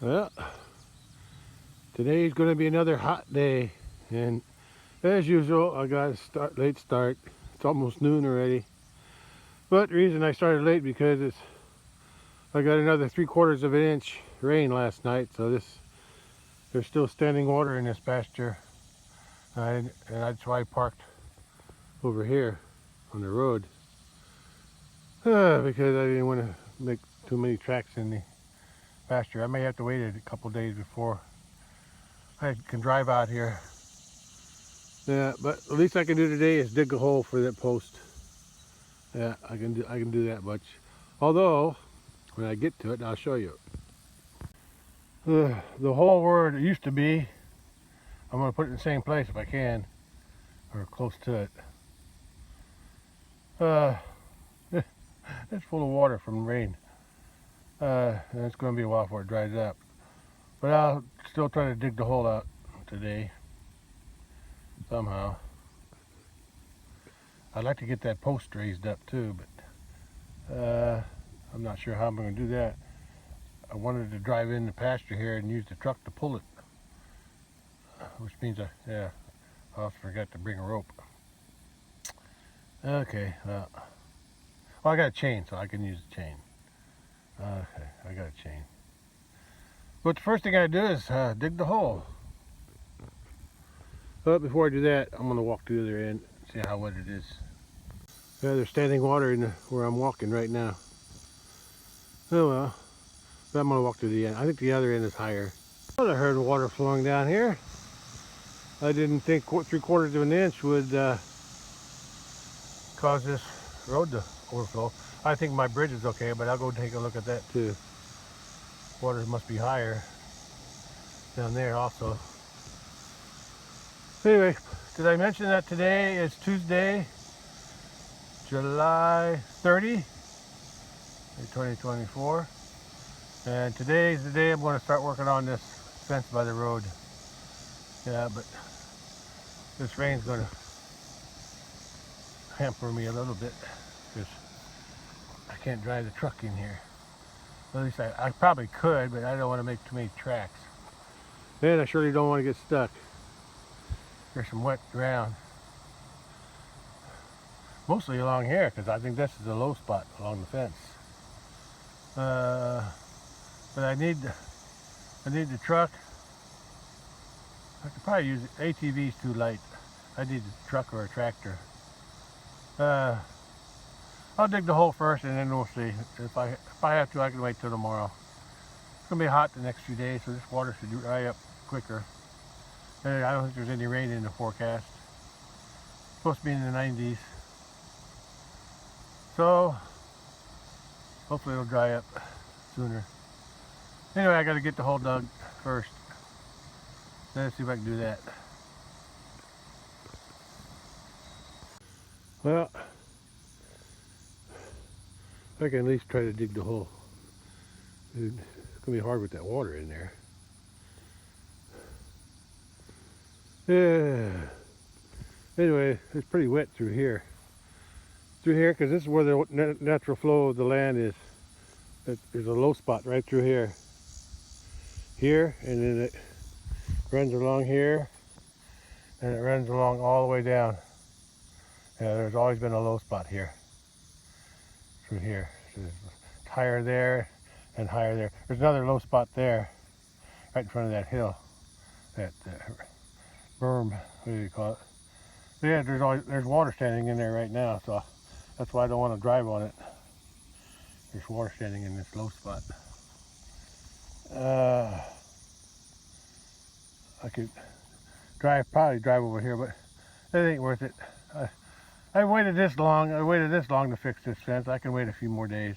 Well, today's going to be another hot day, and as usual, I got a late start. It's almost noon already. But the reason I started late because I got another 3/4 of an inch rain last night, so there's still standing water in this pasture, and that's why I parked over here on the road because I didn't want to make too many tracks in the pasture. I may have to wait a couple days before I can drive out here. Yeah, but the least I can do today is dig a hole for that post. Yeah, I can do that much. Although, when I get to it, I'll show you. The hole where it used to be, I'm going to put it in the same place if I can, or close to it. It's full of water from rain. And it's going to be a while before it dries up. But I'll still try to dig the hole out today, somehow. I'd like to get that post raised up too, but I'm not sure how I'm going to do that. I wanted to drive in the pasture here and use the truck to pull it, which means I also forgot to bring a rope. Okay, well, I got a chain, so I can use the chain. Okay, I got a chain. But the first thing I do is dig the hole. But before I do that, I'm going to walk to the other end and see how wet it is. Yeah, there's standing water in where I'm walking right now. Oh well, but I'm going to walk to the end. I think the other end is higher. Well, I heard water flowing down here. I didn't think 3/4 of an inch would cause this road to overflow. I think my bridge is okay, but I'll go take a look at that too. Water must be higher down there also. Anyway, did I mention that today is Tuesday, July 30, 2024? And today is the day I'm going to start working on this fence by the road. Yeah, but this rain's going to hamper me a little bit because I can't drive the truck in here. At least I probably could, but I don't want to make too many tracks. And I surely don't want to get stuck. There's some wet ground. Mostly along here, because I think this is a low spot along the fence. But I need the truck. I could probably use it. ATV's too light. I need a truck or a tractor. I'll dig the hole first, and then we'll see. If I have to, I can wait till tomorrow. It's gonna be hot the next few days, so this water should dry up quicker. And I don't think there's any rain in the forecast. It's supposed to be in the 90s. So hopefully it'll dry up sooner. Anyway, I got to get the hole dug first. Let's see if I can do that. Well, I can at least try to dig the hole. It's gonna be hard with that water in there. Yeah. Anyway, it's pretty wet through here. Because this is where the natural flow of the land is. There's a low spot right through here. And then it runs along here, and it runs along all the way down. Yeah, there's always been a low spot here. Through here. So it's higher there and higher there. There's another low spot there, right in front of that hill. That berm, what do you call it? But yeah, there's water standing in there right now, so that's why I don't want to drive on it. There's water standing in this low spot. I could probably drive over here, but it ain't worth it. I waited this long to fix this fence. I can wait a few more days.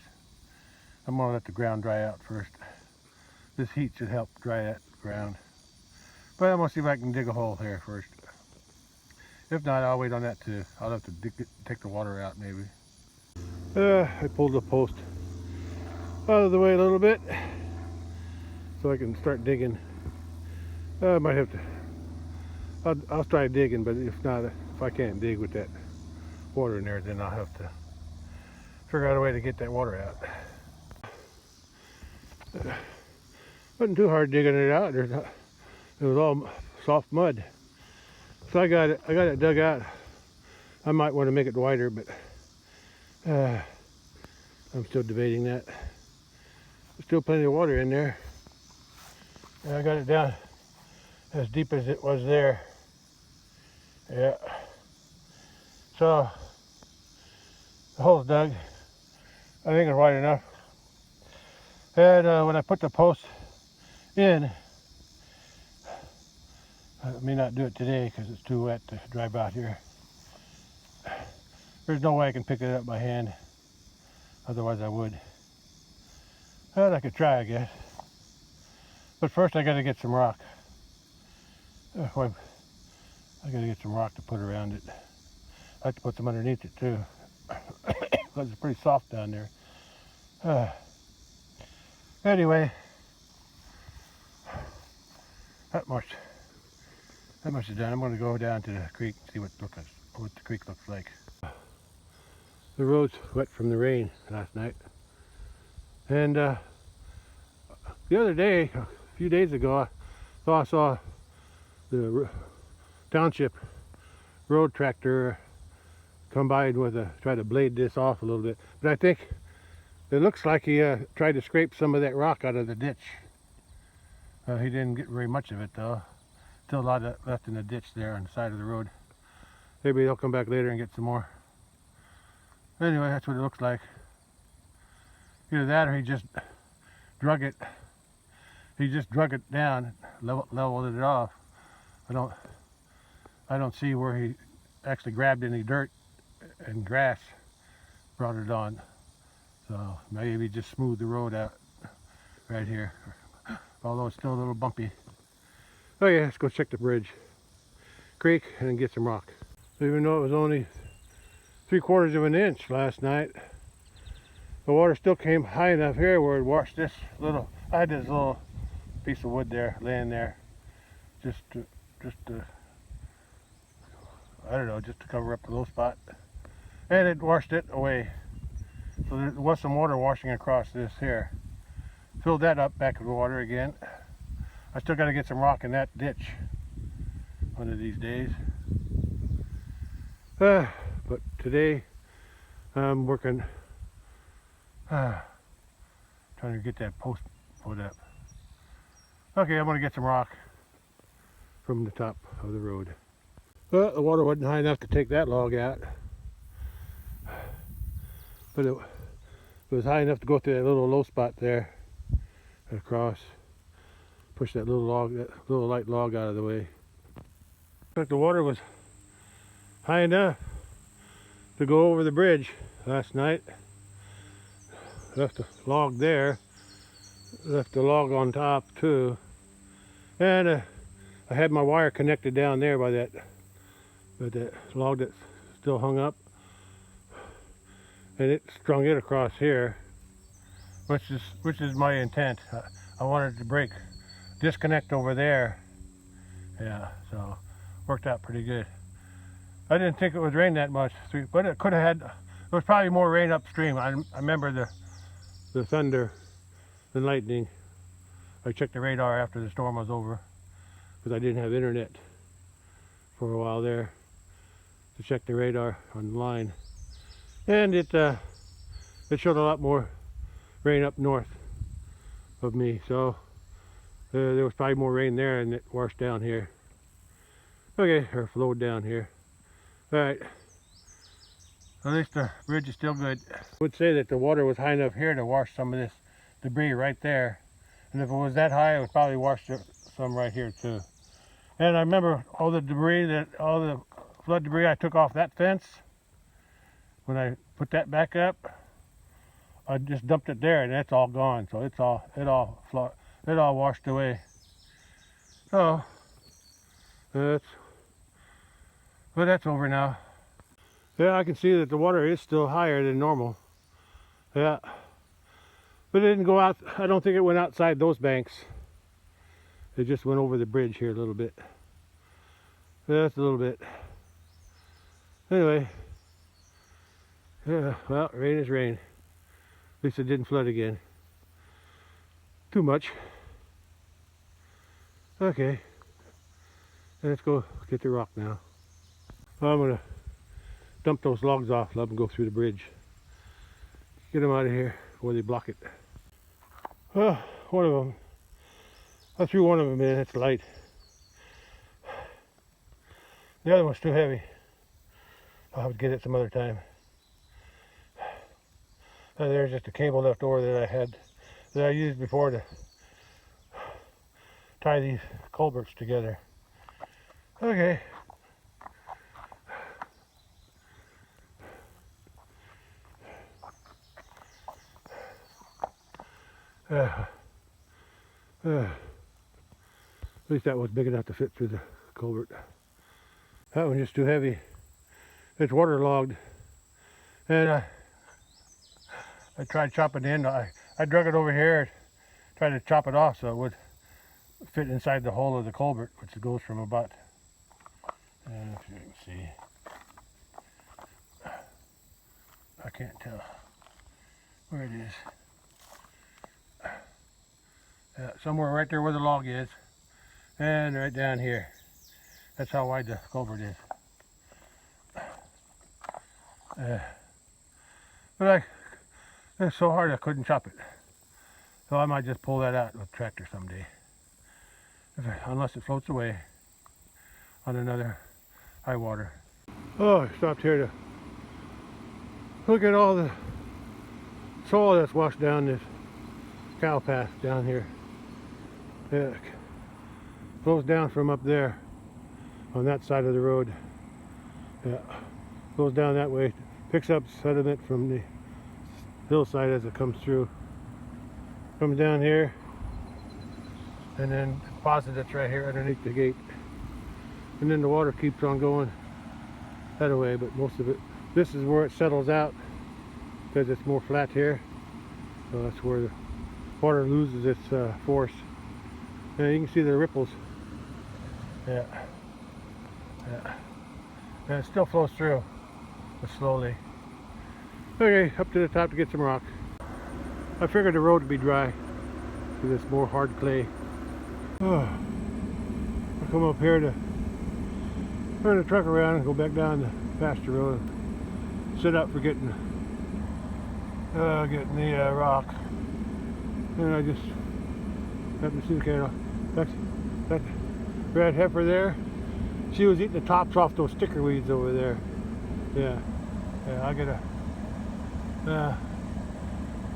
I'm gonna let the ground dry out first. This heat should help dry that ground. But I'm gonna see if I can dig a hole here first. If not, I'll wait on that too. I'll have to take the water out maybe. I pulled the post out of the way a little bit so I can start digging. I might have to, I'll try digging, but if not, if I can't dig with that water in there, then I'll have to figure out a way to get that water out. Wasn't too hard digging it out. It was all soft mud. So I got it dug out. I might want to make it wider, but I'm still debating that. There's still plenty of water in there. And I got it down as deep as it was there. Yeah. So the hole's dug. I think it's wide enough. And when I put the post in, I may not do it today because it's too wet to drive out here. There's no way I can pick it up by hand. Otherwise I would. But I could try, I guess. But first I gotta get some rock. I gotta get some rock to put around it. I like to put some underneath it too. Because it's pretty soft down there. Anyway, that much is done. I'm going to go down to the creek and see what the creek looks like. The road's wet from the rain last night, and the other day, a few days ago, I saw the township road tractor come by with try to blade this off a little bit, but I think it looks like he tried to scrape some of that rock out of the ditch. He didn't get very much of it though. Still a lot left in the ditch there on the side of the road. Maybe they'll come back later and get some more. Anyway, that's what it looks like. Either that or he just drug it. He just drug it down, leveled it off. I don't see where he actually grabbed any dirt and grass, brought it on. So maybe just smooth the road out right here. Although it's still a little bumpy. Oh yeah, let's go check the bridge, creek, and then get some rock. So even though it was only 3/4 of an inch last night, the water still came high enough here where it washed this little. I had this little piece of wood there, laying there, just to I don't know, just to cover up the low spot, and it washed it away. So there was some water washing across this here. Filled that up back with water again. I still got to get some rock in that ditch one of these days. But today I'm working, trying to get that post put up. Okay, I'm going to get some rock from the top of the road. Well, the water wasn't high enough to take that log out, but it was high enough to go through that little low spot there and across. Push that little log, that little light log out of the way. But the water was high enough to go over the bridge last night. Left the log there, left the log on top too, and I had my wire connected down there by that log that still hung up, and it strung it across here, which is my intent. I wanted to disconnect over there. Yeah, so worked out pretty good. I didn't think it would rain that much, but it could have had. There was probably more rain upstream. I remember the thunder, the lightning. I checked the radar after the storm was over because I didn't have internet for a while there to check the radar on the line, and it showed a lot more rain up north of me. So there was probably more rain there, and it washed down here. Okay, or flowed down here. All right. At least the bridge is still good. I would say that the water was high enough here to wash some of this debris right there. And if it was that high, it would probably wash some right here too. And I remember all the flood debris I took off that fence. When I put that back up, I just dumped it there, and it's all gone. So it all washed away. So that's over now. Yeah, I can see that the water is still higher than normal. Yeah, but it didn't go out. I don't think it went outside those banks. It just went over the bridge here a little bit. That's a little bit. Anyway, yeah, well, rain is rain. At least it didn't flood again. Too much. Okay, let's go get the rock now. Well, I'm gonna dump those logs off, let them go through the bridge. Get them out of here before they block it. Well, one of them, I threw one of them in, it's light. The other one's too heavy. I'll have to get it some other time. There's just a cable left over that I used before to tie these culverts together. Okay. At least that was big enough to fit through the culvert. That one's just too heavy. It's waterlogged. And I tried chopping in. I drug it over here, tried to chop it off so it would fit inside the hole of the culvert, which goes from about, if you can see, I can't tell where it is. Somewhere right there where the log is, and right down here. That's how wide the culvert is. But it's so hard I couldn't chop it. So I might just pull that out with a tractor someday. Unless it floats away on another high water. Oh, I stopped here to look at all the soil that's washed down this cow path down here. It flows down from up there on that side of the road. Yeah, goes down that way, picks up sediment from the hillside as it comes through. Comes down here and then deposits right here underneath the gate. And then the water keeps on going that way, but most of it, this is where it settles out because it's more flat here. So that's where the water loses its force. And you can see the ripples. Yeah. And it still flows through, but slowly. Okay, up to the top to get some rock. I figured the road would be dry because it's more hard clay. Oh, I come up here to turn the truck around and go back down the pasture road and set up for getting the rock. And I just happened to see the cattle. That red heifer there, she was eating the tops off those sticker weeds over there. Yeah, I gotta,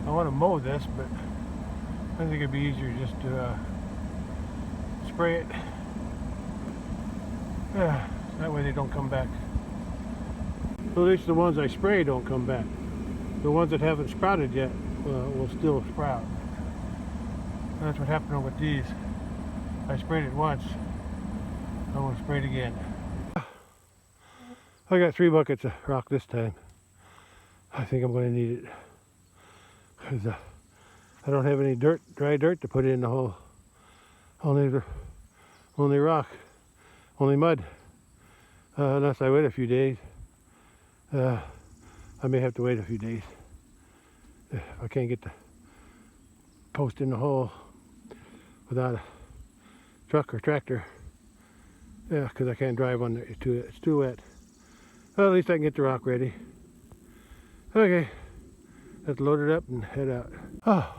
I want to mow this, but I think it'd be easier just to spray it. Yeah, that way they don't come back. Well, at least the ones I spray don't come back. The ones that haven't sprouted yet will still sprout. That's what happened with these. I sprayed it once. I want to spray it again. I got 3 buckets of rock this time. I think I'm going to need it because I don't have any dry dirt to put in the hole. Only rock, only mud. Unless I wait a few days. I may have to wait a few days if I can't get the post in the hole without a truck or tractor. Yeah, because I can't drive on it. It's too wet. Well, at least I can get the rock ready. Okay, let's load it up and head out. Oh,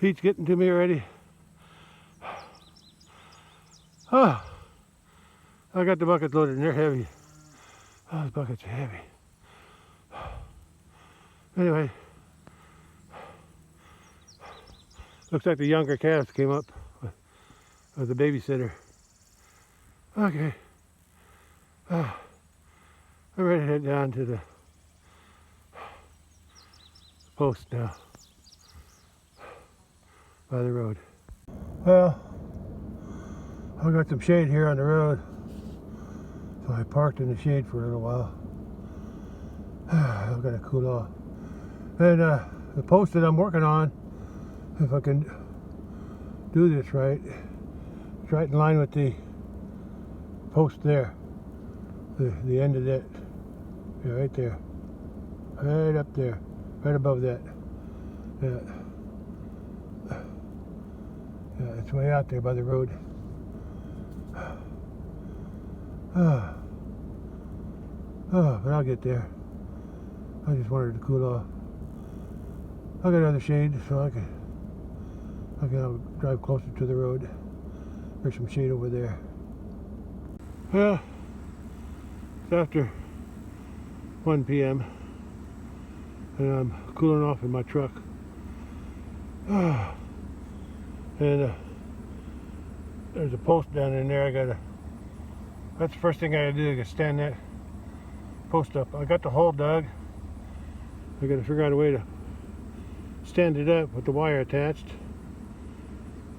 heat's getting to me already. Oh, I got the buckets loaded and they're heavy. Oh, those buckets are heavy. Anyway, looks like the younger calves came up with the babysitter. Okay, I'm ready to head down to the post now by the road. Well, I got some shade here on the road, so I parked in the shade for a little while. I've got to cool off. And the post that I'm working on, if I can do this right, it's right in line with the post there, the end of that, yeah, right there, right up there, right above that. Yeah, it's way out there by the road. But I'll get there. I just wanted to cool off. I got another shade so I can drive closer to the road. There's some shade over there. Well, it's after 1 p.m. and I'm cooling off in my truck. And there's a post down in there. That's the first thing I gotta do, is stand that post up. I got the hole dug. I gotta figure out a way to stand it up with the wire attached.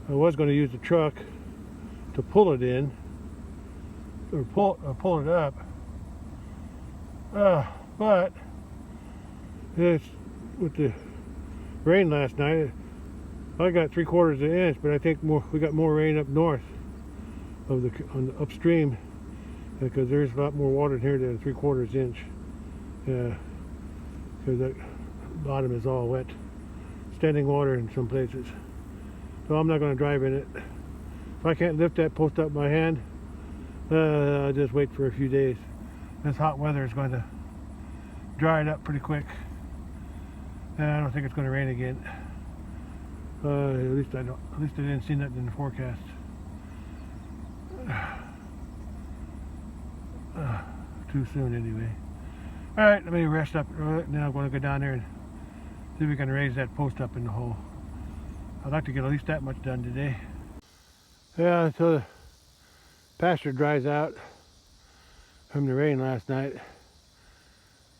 I was going to use the truck to pull it in, or pull it up, but it's, with the rain last night, I got 3/4 of an inch, but I think we got more rain up north of on the upstream, because there's a lot more water in here than 3/4 inch. Because that bottom is all wet, standing water in some places. So I'm not going to drive in it. If I can't lift that post up by hand, I'll just wait for a few days. This hot weather is going to dry it up pretty quick, and I don't think it's going to rain again. At least I didn't see nothing in the forecast. Too soon anyway. All right, let me rest up, and then I'm going to go down there and see if we can raise that post up in the hole. I'd like to get at least that much done today. Yeah, until the pasture dries out from the rain last night,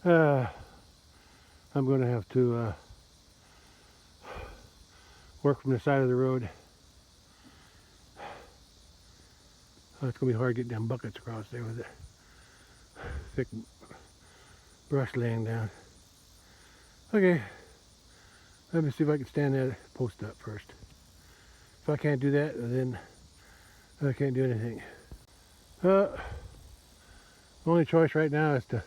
I'm going to have to work from the side of the road. It's going to be hard getting them buckets across there with it thick brush laying down. Okay, let me see if I can stand that post up first. If I can't do that, then I can't do anything. The only choice right now is to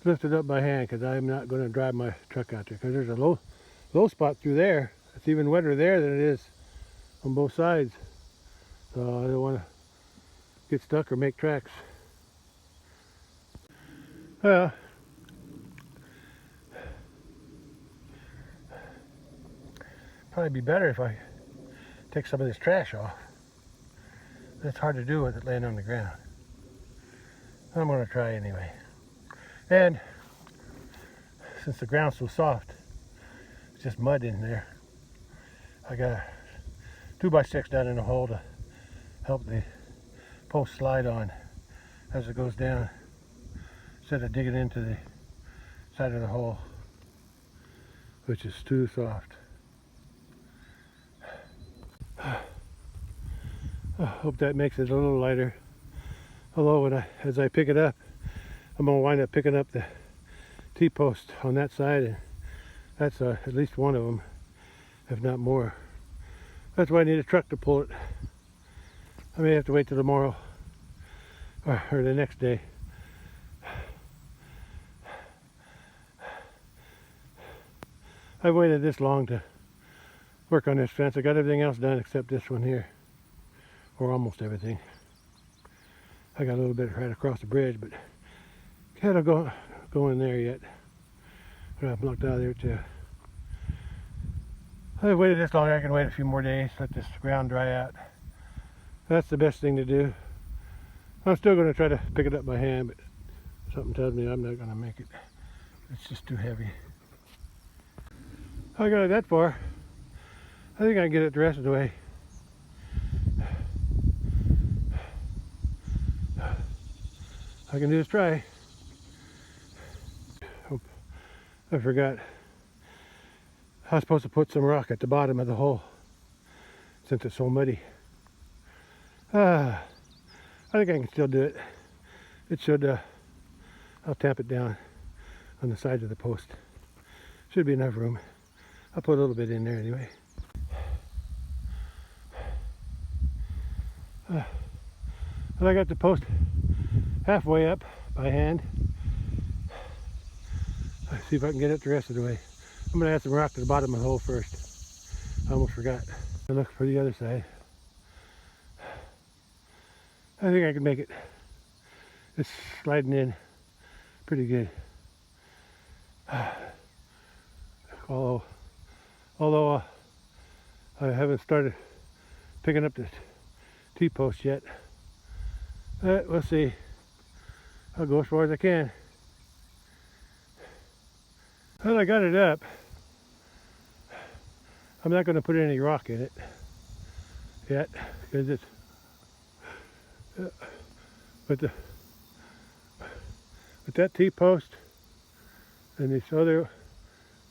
lift it up by hand, because I'm not going to drive my truck out there, because there's a low spot through there. It's even wetter there than it is on both sides. So I don't want to get stuck or make tracks. Probably be better if I take some of this trash off. That's hard to do with it laying on the ground. I'm going to try anyway. And since the ground's so soft, it's just mud in there, I got a 2x6 down in the hole to help the post slide on as it goes down, instead of digging into the side of the hole, which is too soft. I hope that makes it a little lighter. Although as I pick it up, I'm going to wind up picking up the T-post on that side, and that's at least one of them, if not more. That's why I need a truck to pull it. I may have to wait till tomorrow or the next day. I've waited this long to work on this fence. I got everything else done except this one here, or almost everything. I got a little bit right across the bridge, but can't go in there yet. But I'm blocked out of there too. I've waited this long. I can wait a few more days, let this ground dry out. That's the best thing to do. I'm still going to try to pick it up by hand, but something tells me I'm not going to make it. It's just too heavy. I got it that far. I think I can get it the rest of the way. I can do is try. Oh, I forgot. I was supposed to put some rock at the bottom of the hole since it's so muddy. I think I can still do it. It should, I'll tap it down on the sides of the post. Should be enough room. I'll put a little bit in there anyway. And I got the post halfway up by hand. Let's see if I can get it the rest of the way. I'm going to add some rock to the bottom of the hole first. I almost forgot. I look for the other side. I think I can make it. It's sliding in pretty good. Although I haven't started picking up the T-post yet. We'll see. I'll go as far as I can. Well, I got it up. I'm not going to put any rock in it yet because it's with that T-post and this other,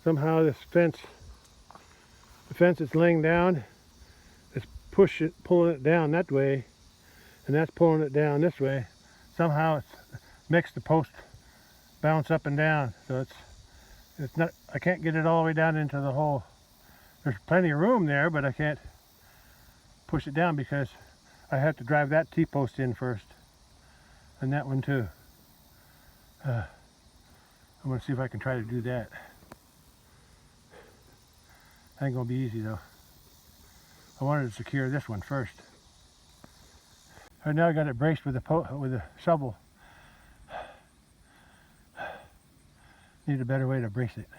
somehow this fence, the fence is laying down, it's pulling it down that way, and that's pulling it down this way. Somehow it's makes the post bounce up and down, so it's not, I can't get it all the way down into the hole. There's plenty of room there, but I can't push it down because I have to drive that T-post in first, and that one too. I'm going to see if I can try to do that. Ain't going to be easy though. I wanted to secure this one first. Right now I got it braced with a shovel. Need a better way to brace it.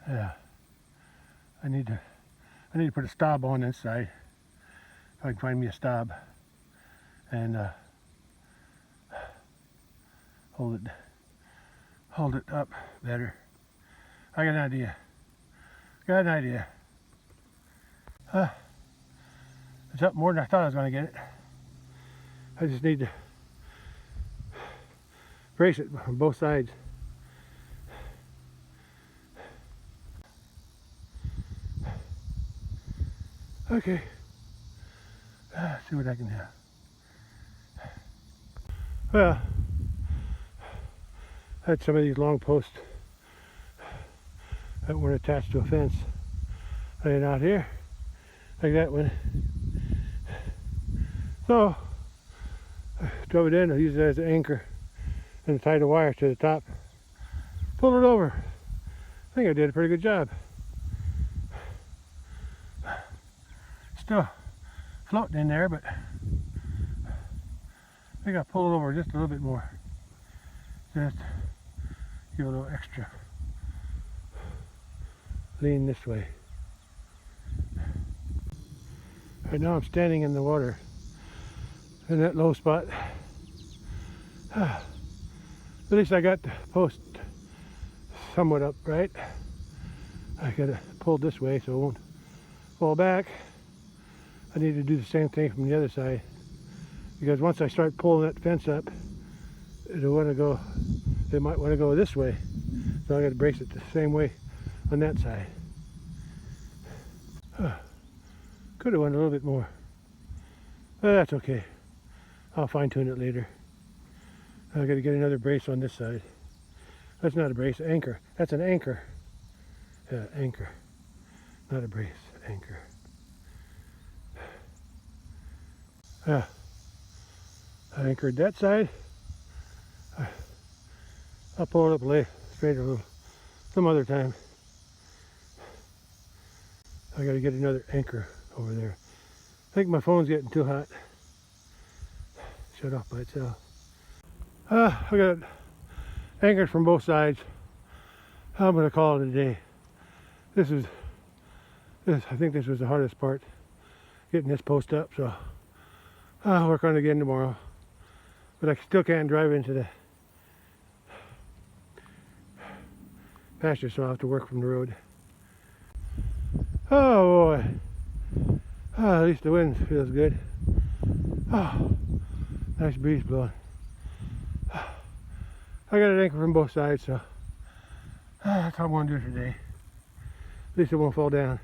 Yeah. I need to put a stop on this side. If I can find me a stop and hold it up better. I got an idea. It's up more than I thought I was going to get it. I just need to brace it on both sides. Okay. Let's see what I can do. Well, I had some of these long posts that weren't attached to a fence laying out here, like that one. So I drove it in, I used it as an anchor and tied a wire to the top. Pulled it over. I think I did a pretty good job. Still floating in there, but I think I pulled it over just a little bit more. Just give it a little extra lean this way. Right now I'm standing in the water in that low spot. At least I got the post somewhat upright. I got it pulled this way so it won't fall back. I need to do the same thing from the other side, because once I start pulling that fence up, it might want to go this way. So I got to brace it the same way on that side. Could have went a little bit more, but that's okay. I'll fine tune it later. I got to get another brace on this side. That's not a brace, anchor. That's an anchor. Yeah, anchor. Not a brace, anchor. I anchored that side. I'll pull it up straighter some other time. I got to get another anchor over there. I think my phone's getting too hot. Shut off by itself. I got anchored from both sides. I'm going to call it a day. I think this was the hardest part, getting this post up. So I'll work on it again tomorrow. But I still can't drive into the pasture, so I'll have to work from the road. Oh boy. At least the wind feels good. Oh, nice breeze blowing. I got an anchor from both sides, so that's all I'm going to do today. At least it won't fall down.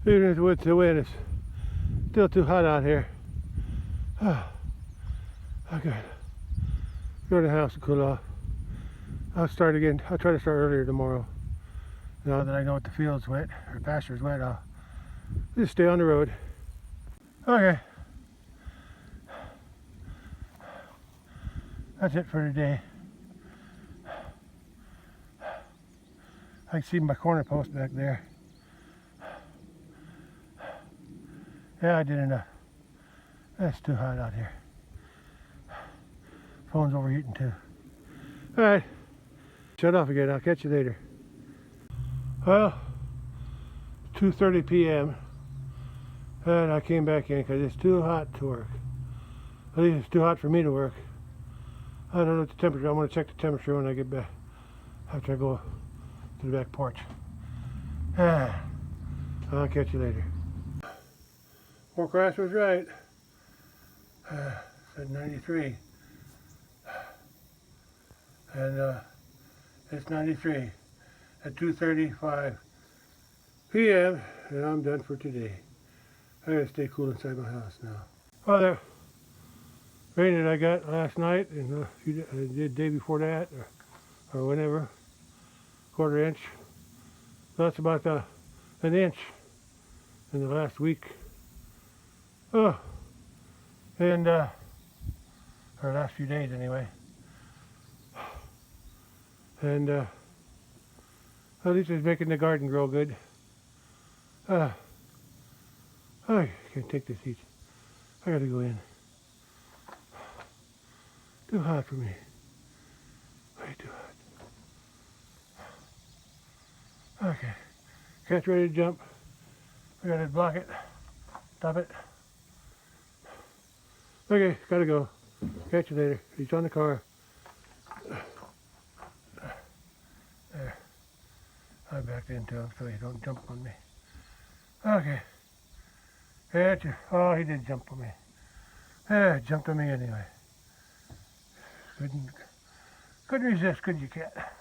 Even if the wind is still too hot out here. Okay. Go to the house and cool off. I'll start again. I'll try to start earlier tomorrow. Now that I know what the field's wet, or pasture's wet, I'll just stay on the road. Okay. That's it for today. I can see my corner post back there. Yeah, I did enough. It's too hot out here. Phone's overheating too. Alright. Shut off again. I'll catch you later. Well, 2:30 p.m. and I came back in because it's too hot to work. At least it's too hot for me to work. I don't know what the temperature. I'm going to check the temperature when I get back after I go to the back porch. I'll catch you later. Forecast was right. Said 93. And it's 93 at 2:35 p.m. and I'm done for today. I gotta stay cool inside my house now. Well, the rain that I got last night and the day before that, or whenever, 1/4 inch. So that's about an inch in the last week. Oh, and or last few days anyway. And at least it's making the garden grow good. I can't take this heat. I gotta go in. Too hot for me. Way too hot. Okay. Cat's ready to jump. I gotta block it. Stop it. Okay, gotta go. Catch you later. He's on the car. There. I backed into him so he don't jump on me. Okay. Catch you. Oh, he did jump on me. Yeah, jumped on me anyway. Couldn't resist, could you, cat?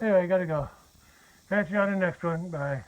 Anyway, gotta go. Catch you on the next one. Bye.